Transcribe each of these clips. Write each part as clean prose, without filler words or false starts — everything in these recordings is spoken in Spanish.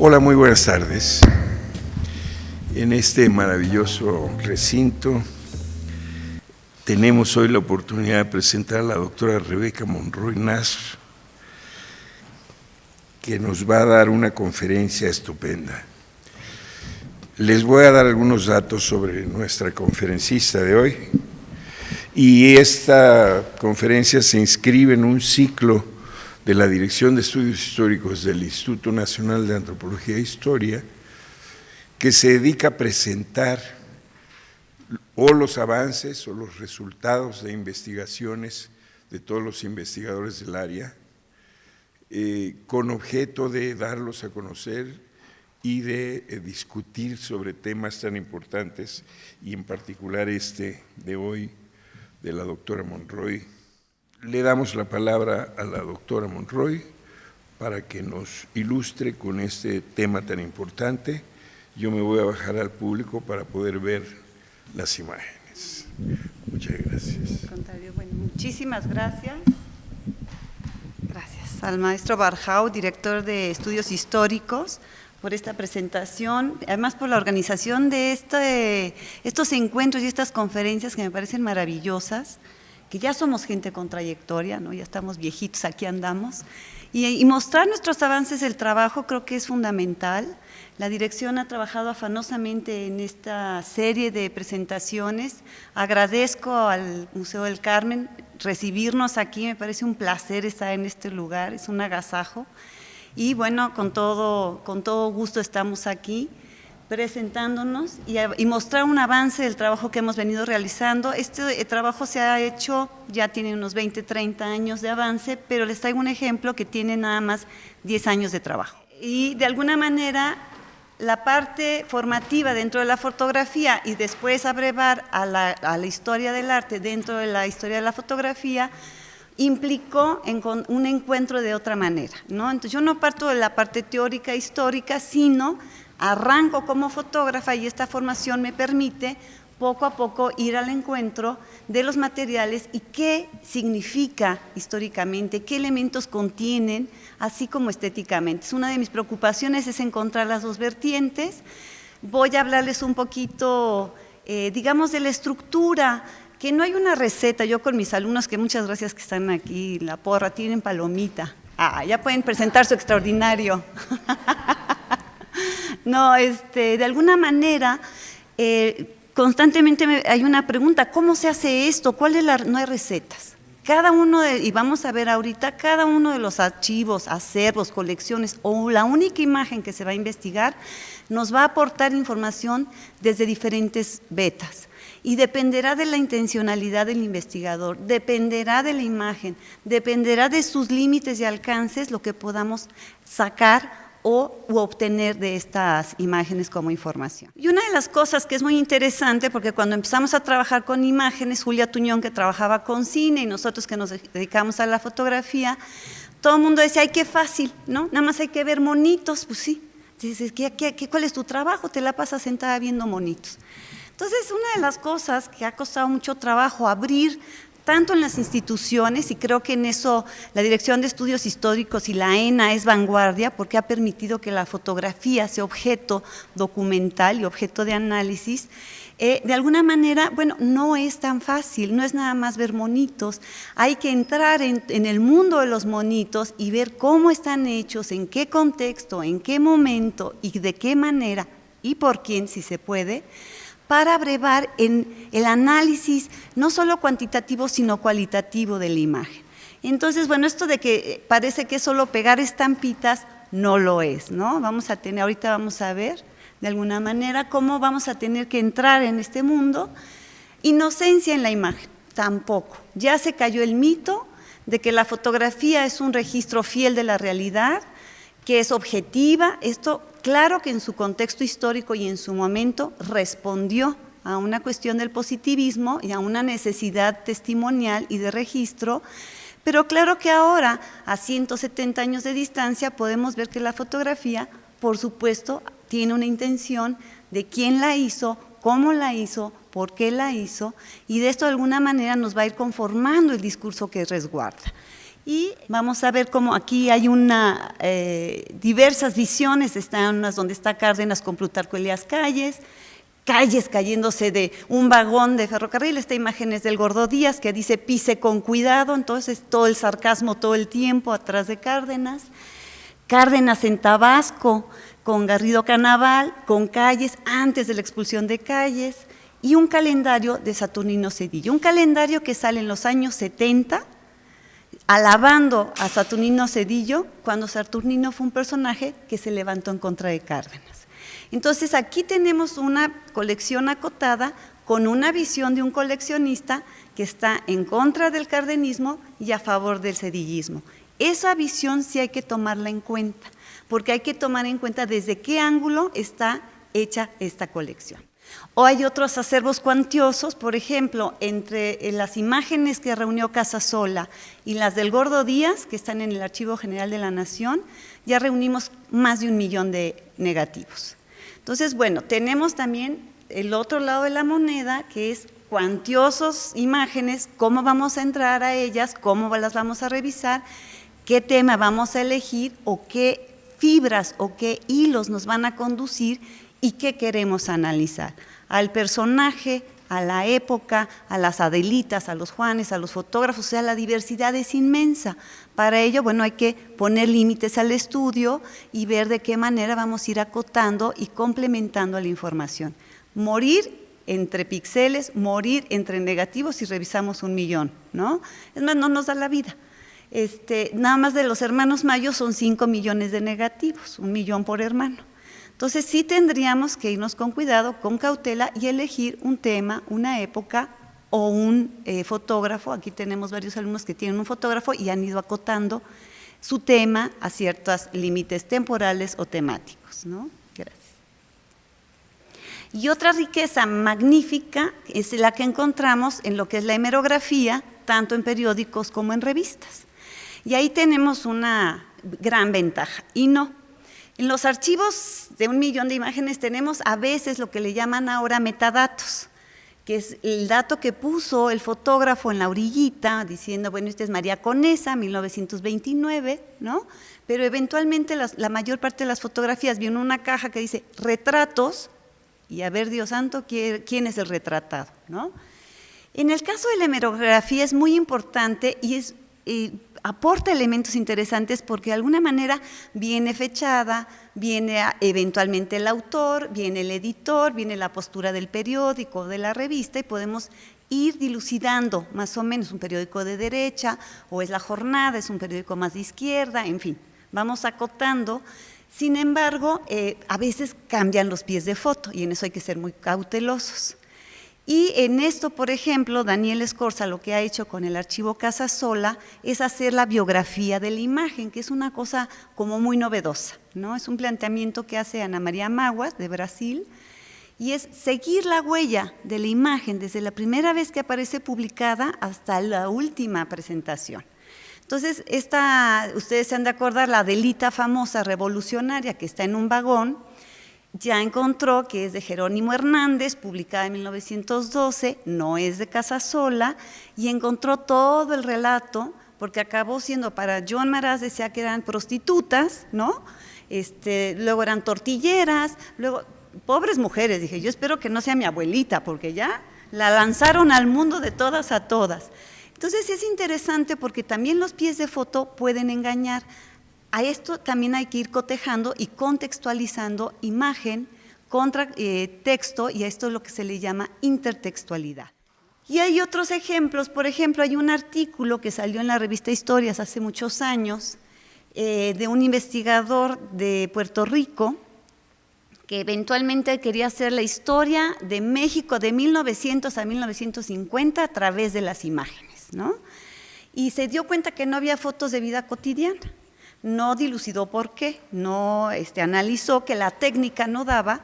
Hola, muy buenas tardes. En este maravilloso recinto tenemos hoy la oportunidad de presentar a la doctora Rebeca Monroy Nasr, que nos va a dar una conferencia estupenda. Les voy a dar algunos datos sobre nuestra conferencista de hoy, y esta conferencia se inscribe en un ciclo de la Dirección de Estudios Históricos del Instituto Nacional de Antropología e Historia, que se dedica a presentar o los avances o los resultados de investigaciones de todos los investigadores del área, con objeto de darlos a conocer y de discutir sobre temas tan importantes, y en particular este de hoy, de la doctora Monroy. Le damos la palabra a la doctora Monroy para que nos ilustre con este tema tan importante. Yo me voy a bajar al público para poder ver las imágenes. Muchas gracias. Al contrario, bueno, muchísimas gracias. Gracias al maestro Barjau, director de Estudios Históricos, por esta presentación, además por la organización de estos encuentros y estas conferencias que me parecen maravillosas, que ya somos gente con trayectoria, ¿no? Ya estamos viejitos, aquí andamos, y mostrar nuestros avances del trabajo creo que es fundamental. La dirección ha trabajado afanosamente en esta serie de presentaciones. Agradezco al Museo del Carmen recibirnos aquí, me parece un placer estar en este lugar, es un agasajo, y bueno, con todo gusto estamos aquí presentándonos y mostrar un avance del trabajo que hemos venido realizando. Este trabajo se ha hecho, ya tiene unos 20, 30 años de avance, pero les traigo un ejemplo que tiene nada más 10 años de trabajo. Y de alguna manera, la parte formativa dentro de la fotografía y después abrevar a la historia del arte dentro de la historia de la fotografía, implicó un encuentro de otra manera, ¿no? Entonces yo no parto de la parte teórica histórica, sino arranco como fotógrafa, y esta formación me permite poco a poco ir al encuentro de los materiales y qué significa históricamente, qué elementos contienen, así como estéticamente. Una de mis preocupaciones es encontrar las dos vertientes. Voy a hablarles un poquito, digamos, de la estructura, que no hay una receta. Yo con mis alumnos, que muchas gracias que están aquí, la porra, tienen palomita. Ya pueden presentar su extraordinario. No, de alguna manera, constantemente hay una pregunta: ¿cómo se hace esto? No hay recetas. Cada uno y vamos a ver ahorita, cada uno de los archivos, acervos, colecciones o la única imagen que se va a investigar nos va a aportar información desde diferentes vetas. Y dependerá de la intencionalidad del investigador, dependerá de la imagen, dependerá de sus límites y alcances lo que podamos sacar u obtener de estas imágenes como información. Y una de las cosas que es muy interesante, porque cuando empezamos a trabajar con imágenes, Julia Tuñón, que trabajaba con cine, y nosotros que nos dedicamos a la fotografía, todo el mundo decía: ¡ay, qué fácil!, ¿no? Nada más hay que ver monitos. Pues sí, dices, ¿cuál es tu trabajo? Te la pasas sentada viendo monitos. Entonces, una de las cosas que ha costado mucho trabajo abrir, tanto en las instituciones, y creo que en eso la Dirección de Estudios Históricos y la ENA es vanguardia, porque ha permitido que la fotografía sea objeto documental y objeto de análisis. De alguna manera, bueno, no es tan fácil, no es nada más ver monitos, hay que entrar en el mundo de los monitos y ver cómo están hechos, en qué contexto, en qué momento y de qué manera y por quién, si se puede, para abrevar en el análisis no solo cuantitativo, sino cualitativo de la imagen. Entonces, bueno, esto de que parece que es solo pegar estampitas, no lo es, ¿no? Ahorita vamos a ver, de alguna manera, cómo vamos a tener que entrar en este mundo. Inocencia en la imagen, tampoco. Ya se cayó el mito de que la fotografía es un registro fiel de la realidad, que es objetiva. Esto, claro que en su contexto histórico y en su momento respondió a una cuestión del positivismo y a una necesidad testimonial y de registro, pero claro que ahora, a 170 años de distancia, podemos ver que la fotografía, por supuesto, tiene una intención de quién la hizo, cómo la hizo, por qué la hizo, y de esto de alguna manera nos va a ir conformando el discurso que resguarda. Y vamos a ver cómo aquí hay diversas visiones, están unas donde está Cárdenas con Plutarco Elías Calles cayéndose de un vagón de ferrocarril. Esta imagen es del Gordo Díaz, que dice pise con cuidado, entonces todo el sarcasmo todo el tiempo atrás de Cárdenas. Cárdenas en Tabasco, con Garrido Canaval, con Calles, antes de la expulsión de Calles, y un calendario de Saturnino Cedillo, un calendario que sale en los años 70, alabando a Saturnino Cedillo, cuando Saturnino fue un personaje que se levantó en contra de Cárdenas. Entonces aquí tenemos una colección acotada con una visión de un coleccionista que está en contra del cardenismo y a favor del cedillismo. Esa visión sí hay que tomarla en cuenta, porque hay que tomar en cuenta desde qué ángulo está hecha esta colección. O hay otros acervos cuantiosos, por ejemplo, entre las imágenes que reunió Casasola y las del Gordo Díaz, que están en el Archivo General de la Nación, ya reunimos más de 1 millón de negativos. Entonces, bueno, tenemos también el otro lado de la moneda, que es cuantiosas imágenes, cómo vamos a entrar a ellas, cómo las vamos a revisar, qué tema vamos a elegir o qué fibras o qué hilos nos van a conducir y qué queremos analizar. Al personaje, a la época, a las Adelitas, a los Juanes, a los fotógrafos, o sea, la diversidad es inmensa. Para ello, bueno, hay que poner límites al estudio y ver de qué manera vamos a ir acotando y complementando la información. Morir entre píxeles, morir entre negativos si revisamos 1 millón, ¿no? Es más, no nos da la vida. Nada más de los hermanos Mayo son 5 millones de negativos, 1 millón por hermano. Entonces sí tendríamos que irnos con cuidado, con cautela y elegir un tema, una época o un fotógrafo. Aquí tenemos varios alumnos que tienen un fotógrafo y han ido acotando su tema a ciertos límites temporales o temáticos, ¿no? Gracias. Y otra riqueza magnífica es la que encontramos en lo que es la hemerografía, tanto en periódicos como en revistas. Y ahí tenemos una gran ventaja, y no. En los archivos de 1 millón de imágenes tenemos a veces lo que le llaman ahora metadatos, que es el dato que puso el fotógrafo en la orillita, diciendo, bueno, esta es María Conesa, 1929, ¿no? Pero eventualmente la mayor parte de las fotografías viene una caja que dice retratos, y a ver, Dios santo, ¿quién es el retratado?, ¿no? En el caso de la hemerografía es muy importante y aporta elementos interesantes porque de alguna manera viene fechada, viene eventualmente el autor, viene el editor, viene la postura del periódico, de la revista, y podemos ir dilucidando más o menos un periódico de derecha, o es La Jornada, es un periódico más de izquierda, en fin, vamos acotando. Sin embargo, a veces cambian los pies de foto y en eso hay que ser muy cautelosos. Y en esto, por ejemplo, Daniel Escorza lo que ha hecho con el archivo Casasola es hacer la biografía de la imagen, que es una cosa como muy novedosa, ¿no? Es un planteamiento que hace Ana María Maguas, de Brasil, y es seguir la huella de la imagen desde la primera vez que aparece publicada hasta la última presentación. Entonces, ustedes se han de acordar, la Adelita famosa revolucionaria que está en un vagón, ya encontró que es de Jerónimo Hernández, publicada en 1912, no es de Casasola, y encontró todo el relato, porque acabó siendo para John Maraz, decía que eran prostitutas, ¿no? Luego eran tortilleras, luego, pobres mujeres, dije, yo espero que no sea mi abuelita, porque ya la lanzaron al mundo de todas a todas. Entonces es interesante porque también los pies de foto pueden engañar. A esto también hay que ir cotejando y contextualizando imagen contra texto, y a esto es lo que se le llama intertextualidad. Y hay otros ejemplos, por ejemplo, hay un artículo que salió en la revista Historias hace muchos años de un investigador de Puerto Rico que eventualmente quería hacer la historia de México de 1900 a 1950 a través de las imágenes, ¿no? Y se dio cuenta que no había fotos de vida cotidiana. No dilucidó por qué, no analizó que la técnica no daba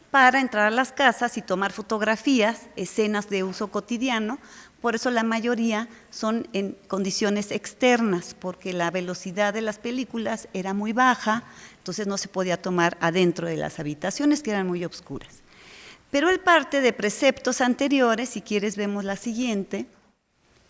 para entrar a las casas y tomar fotografías, escenas de uso cotidiano, por eso la mayoría son en condiciones externas, porque la velocidad de las películas era muy baja, entonces no se podía tomar adentro de las habitaciones, que eran muy oscuras. Pero él parte de preceptos anteriores, si quieres vemos la siguiente,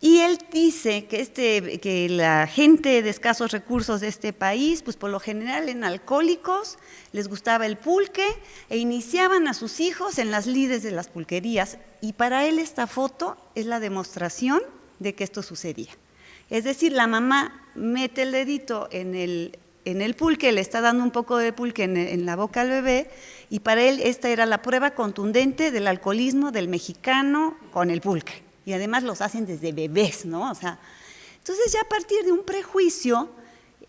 Y él dice que la gente de escasos recursos de este país, pues por lo general eran alcohólicos, les gustaba el pulque e iniciaban a sus hijos en las lides de las pulquerías. Y para él esta foto es la demostración de que esto sucedía. Es decir, la mamá mete el dedito en el pulque, le está dando un poco de pulque en la boca al bebé, y para él esta era la prueba contundente del alcoholismo del mexicano con el pulque. Y además los hacen desde bebés, ¿no? O sea, entonces ya a partir de un prejuicio,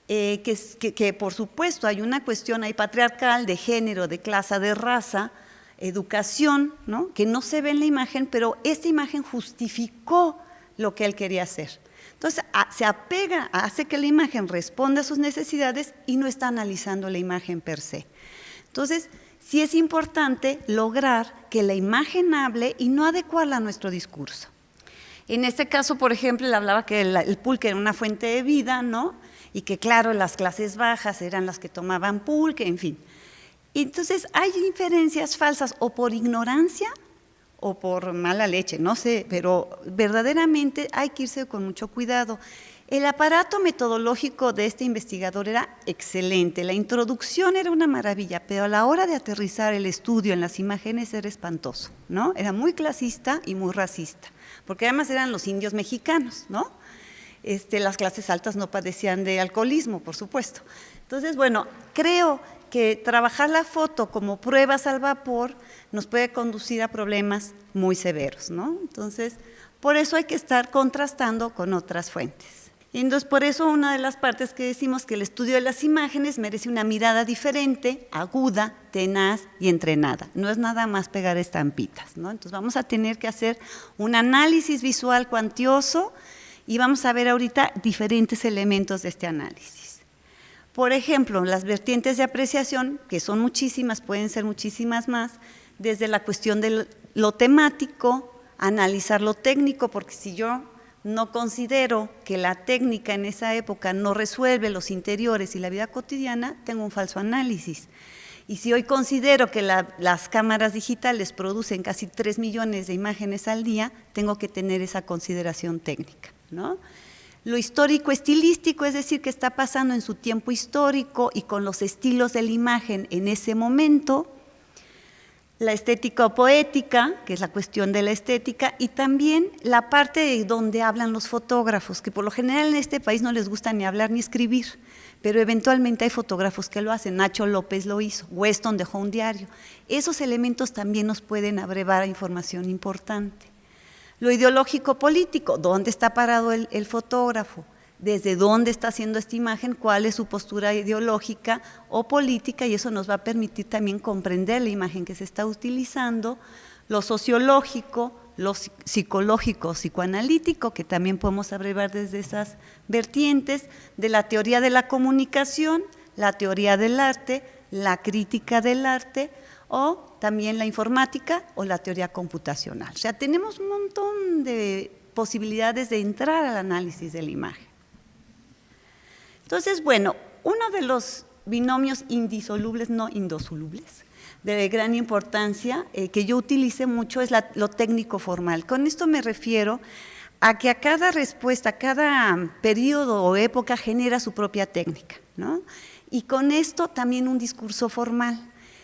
que por supuesto hay una cuestión ahí patriarcal, de género, de clase, de raza, educación, ¿no? Que no se ve en la imagen, pero esta imagen justificó lo que él quería hacer. Entonces se apega, hace que la imagen responda a sus necesidades y no está analizando la imagen per se. Entonces, sí es importante lograr que la imagen hable y no adecuarla a nuestro discurso. En este caso, por ejemplo, él hablaba que el pulque era una fuente de vida, ¿no? Y que, claro, las clases bajas eran las que tomaban pulque, en fin. Entonces, hay inferencias falsas o por ignorancia o por mala leche, no sé, pero verdaderamente hay que irse con mucho cuidado. El aparato metodológico de este investigador era excelente, la introducción era una maravilla, pero a la hora de aterrizar el estudio en las imágenes era espantoso, ¿no? Era muy clasista y muy racista, porque además eran los indios mexicanos, ¿no? Las clases altas no padecían de alcoholismo, por supuesto. Entonces, bueno, creo que trabajar la foto como pruebas al vapor nos puede conducir a problemas muy severos, ¿no? Entonces, por eso hay que estar contrastando con otras fuentes. Y entonces, por eso una de las partes que decimos que el estudio de las imágenes merece una mirada diferente, aguda, tenaz y entrenada. No es nada más pegar estampitas, ¿no? Entonces, vamos a tener que hacer un análisis visual cuantioso y vamos a ver ahorita diferentes elementos de este análisis. Por ejemplo, las vertientes de apreciación, que son muchísimas, pueden ser muchísimas más, desde la cuestión de lo temático, analizar lo técnico, porque si yo no considero que la técnica en esa época no resuelve los interiores y la vida cotidiana, tengo un falso análisis. Y si hoy considero que las cámaras digitales producen casi 3 millones de imágenes al día, tengo que tener esa consideración técnica, ¿no? Lo histórico estilístico, es decir, qué está pasando en su tiempo histórico y con los estilos de la imagen en ese momento. La estética o poética, que es la cuestión de la estética, y también la parte de donde hablan los fotógrafos, que por lo general en este país no les gusta ni hablar ni escribir, pero eventualmente hay fotógrafos que lo hacen. Nacho López lo hizo, Weston dejó un diario. Esos elementos también nos pueden abrevar información importante. Lo ideológico político, ¿dónde está parado el fotógrafo? ¿Desde dónde está haciendo esta imagen? ¿Cuál es su postura ideológica o política? Y eso nos va a permitir también comprender la imagen que se está utilizando. Lo sociológico, lo psicológico, psicoanalítico, que también podemos abrevar desde esas vertientes, de la teoría de la comunicación, la teoría del arte, la crítica del arte, o también la informática o la teoría computacional. O sea, tenemos un montón de posibilidades de entrar al análisis de la imagen. Entonces, bueno, uno de los binomios indisolubles, no indosolubles, de gran importancia, que yo utilice mucho es lo técnico formal. Con esto me refiero a que a cada respuesta, a cada periodo o época genera su propia técnica, ¿no? Y con esto también un discurso formal.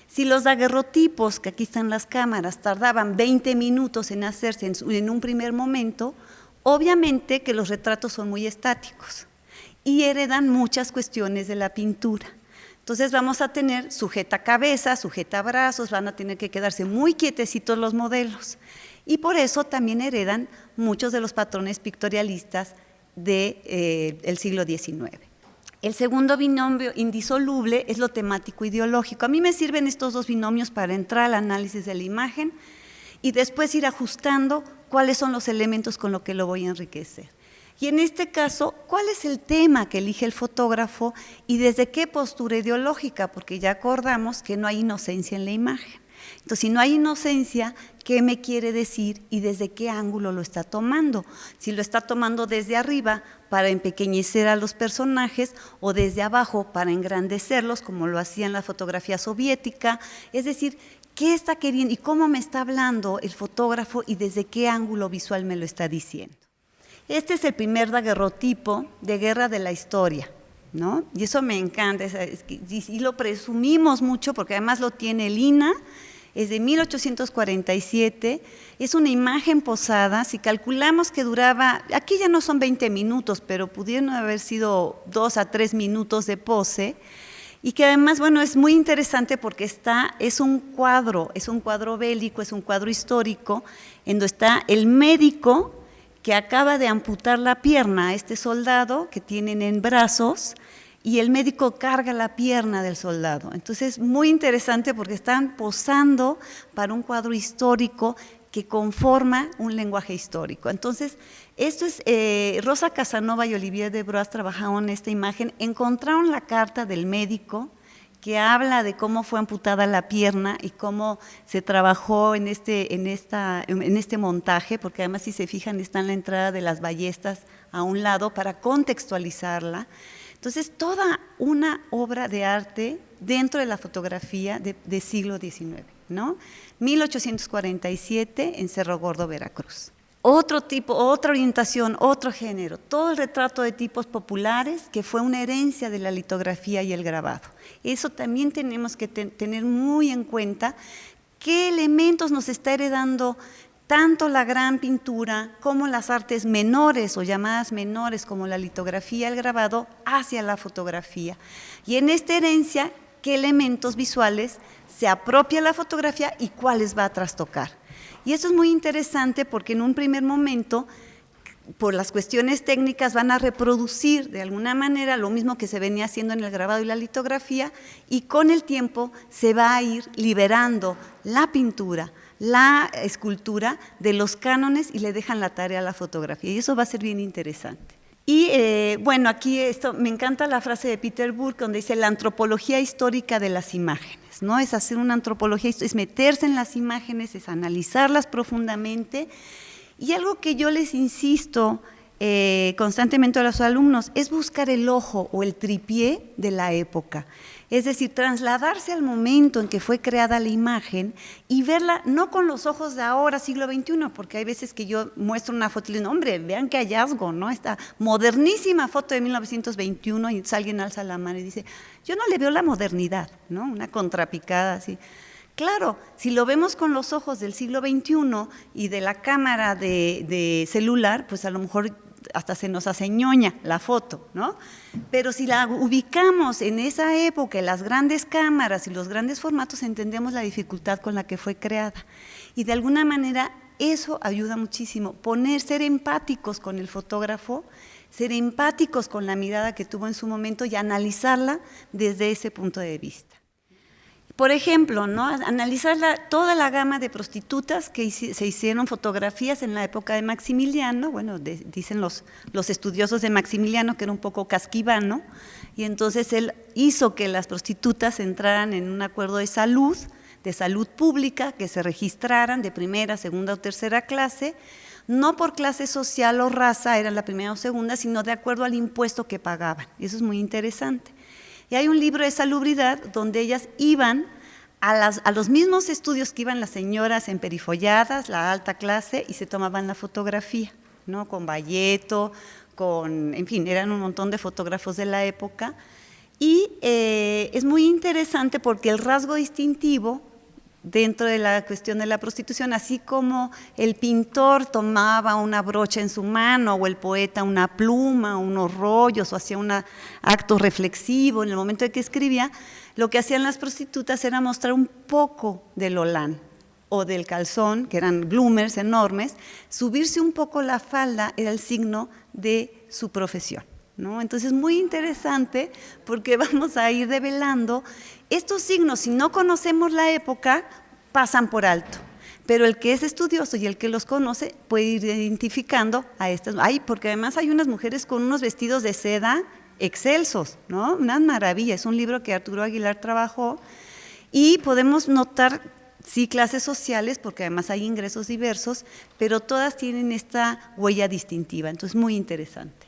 Si los daguerrotipos, que aquí están las cámaras, tardaban 20 minutos en hacerse en un primer momento, obviamente que los retratos son muy estáticos y heredan muchas cuestiones de la pintura. Entonces vamos a tener sujeta cabeza, sujeta brazos, van a tener que quedarse muy quietecitos los modelos. Y por eso también heredan muchos de los patrones pictorialistas del siglo XIX. El segundo binomio indisoluble es lo temático ideológico. A mí me sirven estos dos binomios para entrar al análisis de la imagen y después ir ajustando cuáles son los elementos con los que lo voy a enriquecer. Y en este caso, ¿cuál es el tema que elige el fotógrafo y desde qué postura ideológica? Porque ya acordamos que no hay inocencia en la imagen. Entonces, si no hay inocencia, ¿qué me quiere decir y desde qué ángulo lo está tomando? Si lo está tomando desde arriba para empequeñecer a los personajes o desde abajo para engrandecerlos, como lo hacía en la fotografía soviética. Es decir, ¿qué está queriendo y cómo me está hablando el fotógrafo y desde qué ángulo visual me lo está diciendo? Este es el primer daguerrotipo de guerra de la historia, ¿no? Y eso me encanta, y lo presumimos mucho porque además lo tiene el INAH, es de 1847, es una imagen posada, si calculamos que duraba, aquí ya no son 20 minutos, pero pudieron haber sido 2 a 3 minutos de pose, y que además, bueno, es muy interesante porque es un cuadro bélico, es un cuadro histórico, en donde está el médico que acaba de amputar la pierna a este soldado que tienen en brazos, y el médico carga la pierna del soldado. Entonces, muy interesante porque están posando para un cuadro histórico que conforma un lenguaje histórico. Entonces, esto es, Rosa Casanova y Olivier Debrois trabajaron en esta imagen, encontraron la carta del médico que habla de cómo fue amputada la pierna y cómo se trabajó en este montaje, porque además si se fijan está en la entrada de las ballestas a un lado para contextualizarla. Entonces, toda una obra de arte dentro de la fotografía de siglo XIX, ¿no? 1847 en Cerro Gordo, Veracruz. Otro tipo, otra orientación, otro género, todo el retrato de tipos populares que fue una herencia de la litografía y el grabado. Eso también tenemos que tener muy en cuenta qué elementos nos está heredando tanto la gran pintura como las artes menores o llamadas menores como la litografía, el grabado, hacia la fotografía. Y en esta herencia, ¿qué elementos visuales se apropia la fotografía y cuáles va a trastocar? Y eso es muy interesante porque en un primer momento, por las cuestiones técnicas, van a reproducir de alguna manera lo mismo que se venía haciendo en el grabado y la litografía, y con el tiempo se va a ir liberando la pintura, la escultura de los cánones y le dejan la tarea a la fotografía, y eso va a ser bien interesante. Y bueno, aquí me encanta la frase de Peter Burke donde dice la antropología histórica de las imágenes, ¿no? Es hacer una antropología, es meterse en las imágenes, es analizarlas profundamente, y algo que yo les insisto constantemente a los alumnos es buscar el ojo o el tripié de la época. Es decir, trasladarse al momento en que fue creada la imagen y verla no con los ojos de ahora, siglo XXI, porque hay veces que yo muestro una foto y le digo, hombre, vean qué hallazgo, ¿no? Esta modernísima foto de 1921 y alguien alza la mano y dice, yo no le veo la modernidad, ¿no? Una contrapicada así. Claro, si lo vemos con los ojos del siglo XXI y de la cámara de celular, pues a lo mejor hasta se nos hace ñoña la foto, ¿no? Pero si la ubicamos en esa época, en las grandes cámaras y los grandes formatos, entendemos la dificultad con la que fue creada. Y de alguna manera eso ayuda muchísimo, ser empáticos con el fotógrafo, ser empáticos con la mirada que tuvo en su momento y analizarla desde ese punto de vista. Por ejemplo, ¿no? Analizar toda la gama de prostitutas que se hicieron fotografías en la época de Maximiliano, bueno, dicen los estudiosos de Maximiliano que era un poco casquivano, y entonces él hizo que las prostitutas entraran en un acuerdo de salud pública, que se registraran de primera, segunda o tercera clase, no por clase social o raza, era la primera o segunda, sino de acuerdo al impuesto que pagaban, y eso es muy interesante. Y hay un libro de salubridad donde ellas iban a los mismos estudios que iban las señoras emperifolladas, la alta clase, y se tomaban la fotografía, ¿no? Con Bayeto, en fin, eran un montón de fotógrafos de la época. Y es muy interesante porque el rasgo distintivo dentro de la cuestión de la prostitución, así como el pintor tomaba una brocha en su mano o el poeta una pluma, unos rollos o hacía un acto reflexivo en el momento en que escribía, lo que hacían las prostitutas era mostrar un poco del holán o del calzón, que eran bloomers enormes, subirse un poco la falda era el signo de su profesión, ¿no? Entonces, muy interesante porque vamos a ir develando estos signos. Si no conocemos la época, pasan por alto, pero el que es estudioso y el que los conoce puede ir identificando a estas. Porque además hay unas mujeres con unos vestidos de seda excelsos, ¿no? Una maravilla. Es un libro que Arturo Aguilar trabajó y podemos notar, sí, clases sociales, porque además hay ingresos diversos, pero todas tienen esta huella distintiva, entonces muy interesante.